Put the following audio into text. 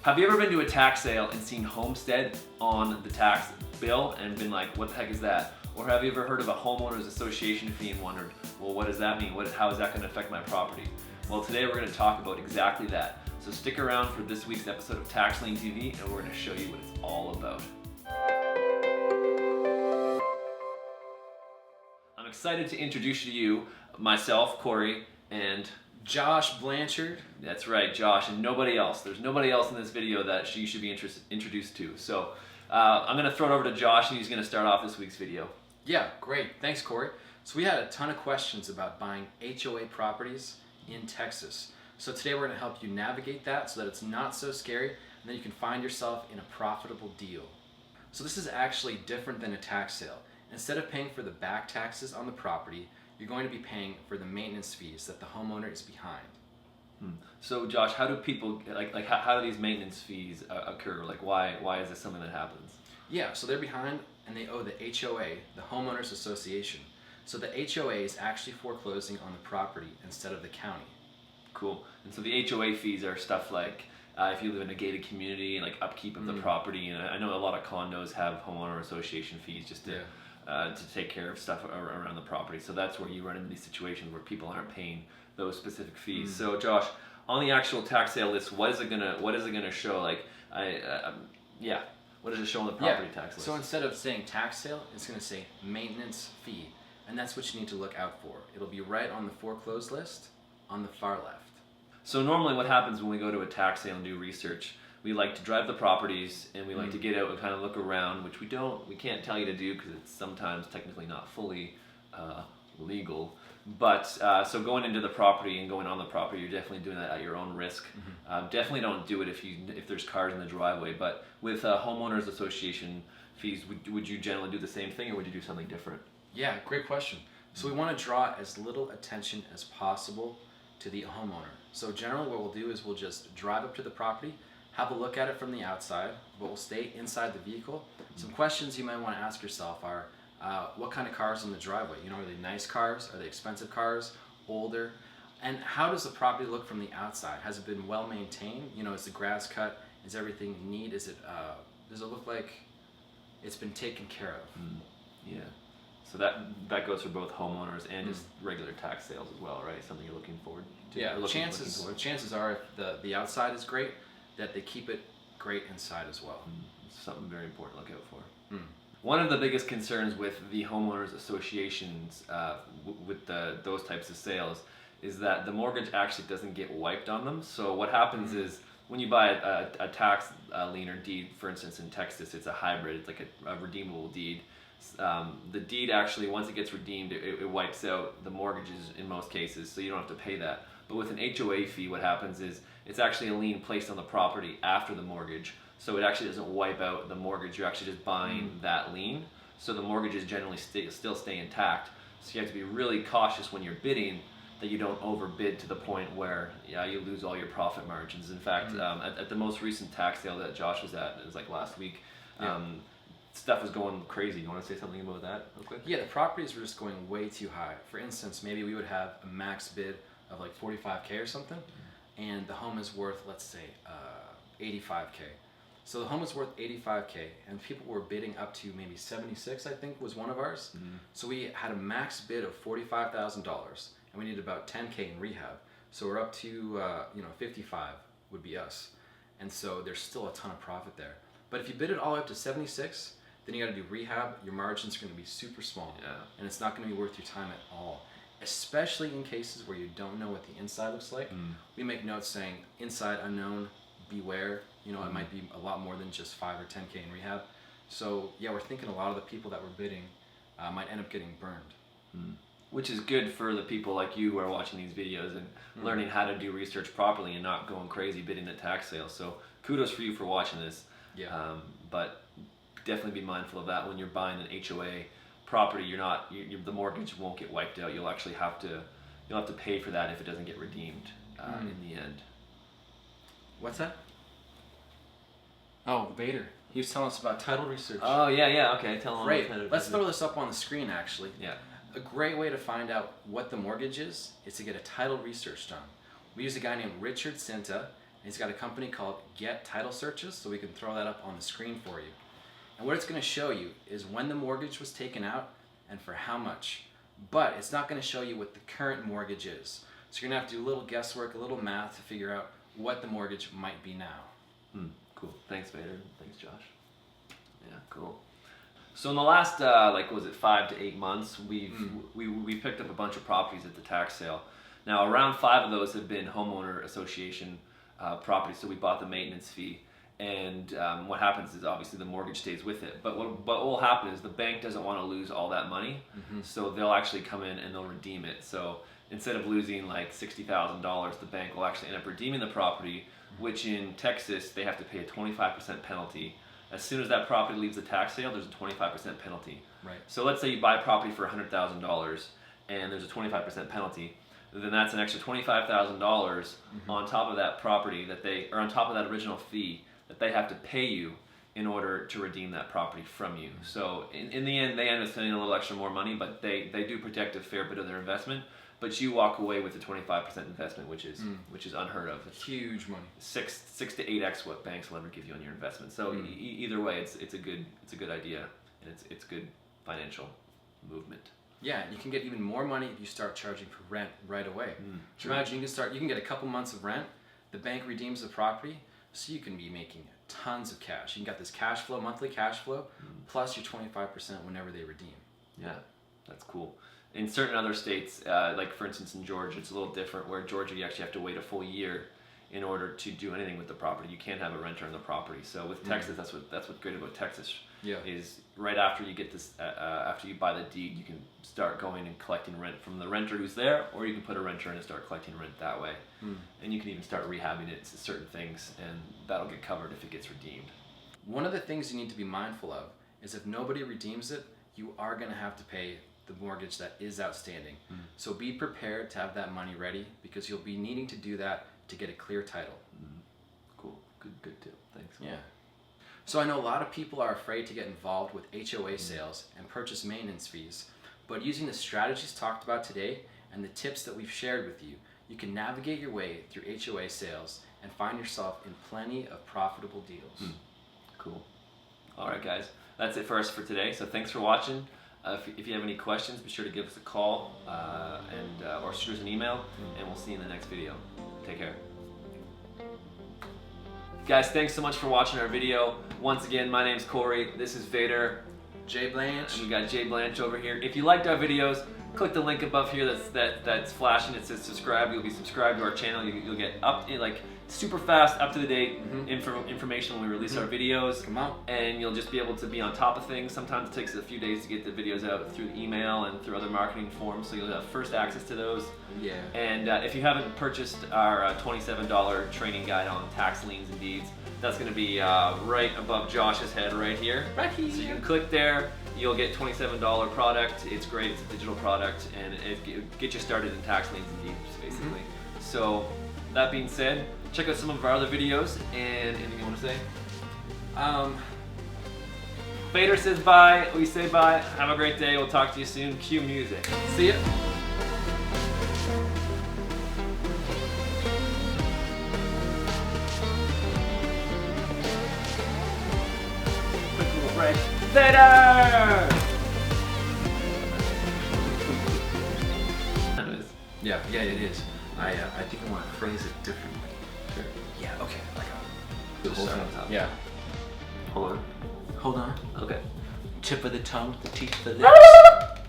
Have you ever been to a tax sale and seen homestead on the tax bill and been like, what the heck is that? Or have you ever heard of a homeowners association fee and wondered, well, what does that mean? How is that going to affect my property? Well, today we're going to talk about exactly that. So stick around for this week's episode of Tax Lien TV and we're going to show you what it's all about. I'm excited to introduce to you myself, Corey, and Josh Blanchard. That's right, Josh, and nobody else. There's nobody else in this video that you should be introduced to. So I'm going to throw it over to Josh, and he's going to start off this week's video. Yeah, great. Thanks, Corey. So we had a ton of questions about buying HOA properties in Texas. So today we're going to help you navigate that so that it's not so scary, and then you can find yourself in a profitable deal. So this is actually different than a tax sale. Instead of paying for the back taxes on the property, you're going to be paying for the maintenance fees that the homeowner is behind. So Josh, how do people, how do these maintenance fees occur? Like why is this something that happens? Yeah, so they're behind and they owe the HOA, the Homeowners Association. So the HOA is actually foreclosing on the property instead of the county. Cool. And so the HOA fees are stuff like if you live in a gated community and like upkeep of the property, and I know a lot of condos have homeowner association fees just to take care of stuff around the property. So that's where you run into these situations where people aren't paying those specific fees. So Josh, on the actual tax sale list, what is it gonna show? Like what does it show on the property tax list? So instead of saying tax sale, it's gonna say maintenance fee, and that's what you need to look out for. It'll be right on the foreclosed list on the far left. So normally what happens when we go to a tax sale and do research, we like to drive the properties and we like to get out and kind of look around, which we can't tell you to do because it's sometimes technically not fully legal. But so going into the property and going on the property, you're definitely doing that at your own risk. Definitely don't do it if there's cars in the driveway. But with homeowners association fees, would you generally do the same thing, or would you do something different? Yeah, great question. So we want to draw as little attention as possible to the homeowner. So generally what we'll do is we'll just drive up to the property, have a look at it from the outside, but we'll stay inside the vehicle. Some questions you might want to ask yourself are, what kind of cars in the driveway? You know, are they nice cars? Are they expensive cars? Older? And how does the property look from the outside? Has it been well maintained? You know, is the grass cut? Is everything neat? Does it look like it's been taken care of? Yeah. So that goes for both homeowners and just regular tax sales as well, right? Something you're looking forward to. Yeah, chances are if the outside is great, that they keep it great inside as well. Something very important to look out for. One of the biggest concerns with the homeowners associations with those types of sales is that the mortgage actually doesn't get wiped on them. So what happens is when you buy a tax lien or deed, for instance in Texas, it's a hybrid, it's like a redeemable deed. The deed actually, once it gets redeemed, it wipes out the mortgages in most cases, so you don't have to pay that. But with an HOA fee, what happens is it's actually a lien placed on the property after the mortgage, so it actually doesn't wipe out the mortgage. You're actually just buying that lien, so the mortgages generally still stay intact. So you have to be really cautious when you're bidding that you don't overbid to the point where you lose all your profit margins. In fact, at the most recent tax sale that Josh was at, it was like last week, stuff was going crazy. You want to say something about that real quick? Yeah, the properties were just going way too high. For instance, maybe we would have a max bid of like $45K or something, and the home is worth, let's say, $85K. So the home is worth $85K, and people were bidding up to maybe $76, I think was one of ours. So we had a max bid of $45,000, and we needed about $10K in rehab. So we're up to, 55 would be us. And so there's still a ton of profit there. But if you bid it all up to 76, then you got to do rehab. Your margins are going to be super small, and it's not going to be worth your time at all. Especially in cases where you don't know what the inside looks like. We make notes saying inside unknown, beware. You know, it might be a lot more than just 5 or 10K in rehab. So yeah, we're thinking a lot of the people that were bidding might end up getting burned. Which is good for the people like you who are watching these videos and learning how to do research properly and not going crazy bidding at tax sales. So kudos for you for watching this. Yeah. But definitely be mindful of that when you're buying an HOA property. The mortgage won't get wiped out. You'll actually have to pay for that if it doesn't get redeemed in the end. What's that? Oh, Vader. He was telling us about title research. Oh yeah. Okay, tell him. Great. Let's throw this up on the screen. Actually. Yeah. A great way to find out what the mortgage is to get a title research done. We use a guy named Richard Cinta, he's got a company called Get Title Searches, so we can throw that up on the screen for you. And what it's going to show you is when the mortgage was taken out and for how much. But it's not going to show you what the current mortgage is. So you're going to have to do a little guesswork, a little math to figure out what the mortgage might be now. Cool. Thanks, Vader. Thanks, Josh. Yeah, cool. So in the last, 5 to 8 months, we picked up a bunch of properties at the tax sale. Now, around 5 of those have been homeowner association properties, so we bought the maintenance fee. And what happens is obviously the mortgage stays with it. But what will happen is the bank doesn't want to lose all that money, so they'll actually come in and they'll redeem it. So instead of losing like $60,000, the bank will actually end up redeeming the property, which in Texas they have to pay a 25% penalty. As soon as that property leaves the tax sale, there's a 25% penalty. Right. So let's say you buy a property for $100,000 and there's a 25% penalty. Then that's an extra $25,000 on top of that property on top of that original fee that they have to pay you in order to redeem that property from you. So in the end, they end up spending a little extra more money, but they do protect a fair bit of their investment. But you walk away with a 25% investment, which is unheard of. It's huge money. 6 to 8x what banks will ever give you on your investment. So either way, it's a good idea, and it's good financial movement. Yeah, you can get even more money if you start charging for rent right away. So imagine you can get a couple months of rent, the bank redeems the property, so you can be making tons of cash. You can get this cash flow, monthly cash flow, plus your 25% whenever they redeem. Yeah, that's cool. In certain other states, like for instance in Georgia, it's a little different, where Georgia you actually have to wait a full year in order to do anything with the property. You can't have a renter in the property. So with Texas, that's what's great about Texas. Yeah. Is right after you get this, after you buy the deed, you can start going and collecting rent from the renter who's there, or you can put a renter in and start collecting rent that way. And you can even start rehabbing it to certain things, and that'll get covered if it gets redeemed. One of the things you need to be mindful of is if nobody redeems it, you are going to have to pay the mortgage that is outstanding. So be prepared to have that money ready, because you'll be needing to do that to get a clear title. Cool. Good tip. Thanks. Yeah. So I know a lot of people are afraid to get involved with HOA sales and purchase maintenance fees, but using the strategies talked about today and the tips that we've shared with you, you can navigate your way through HOA sales and find yourself in plenty of profitable deals. Cool. All right, guys. That's it for us for today. So thanks for watching. If you have any questions, be sure to give us a call or shoot us an email, and we'll see you in the next video. Take care. Guys, thanks so much for watching our video. Once again, my name's Corey. This is Vader. Jay Blanche. And we got Jay Blanche over here. If you liked our videos, click the link above here that's flashing. It says subscribe. You'll be subscribed to our channel. You'll get super fast, up to the date information when we release our videos. Come on. And you'll just be able to be on top of things. Sometimes it takes a few days to get the videos out through email and through other marketing forms, so you'll have first access to those. Yeah. And if you haven't purchased our $27 training guide on tax liens and deeds, that's going to be right above Josh's head right here. Right here. So you can click there. You'll get $27 product. It's great. It's a digital product, and it gets you started in tax liens and deeds, basically. So that being said, check out some of our other videos. And anything you want to say? Vader says bye. We say bye. Have a great day. We'll talk to you soon. Cue music. See ya. Quick little break. Vader! Yeah, it is. I think I want to phrase it differently. Sure. Yeah, okay. Just start on top. Yeah. Hold on. Hold on. Okay. Tip of the tongue, the teeth of the lips.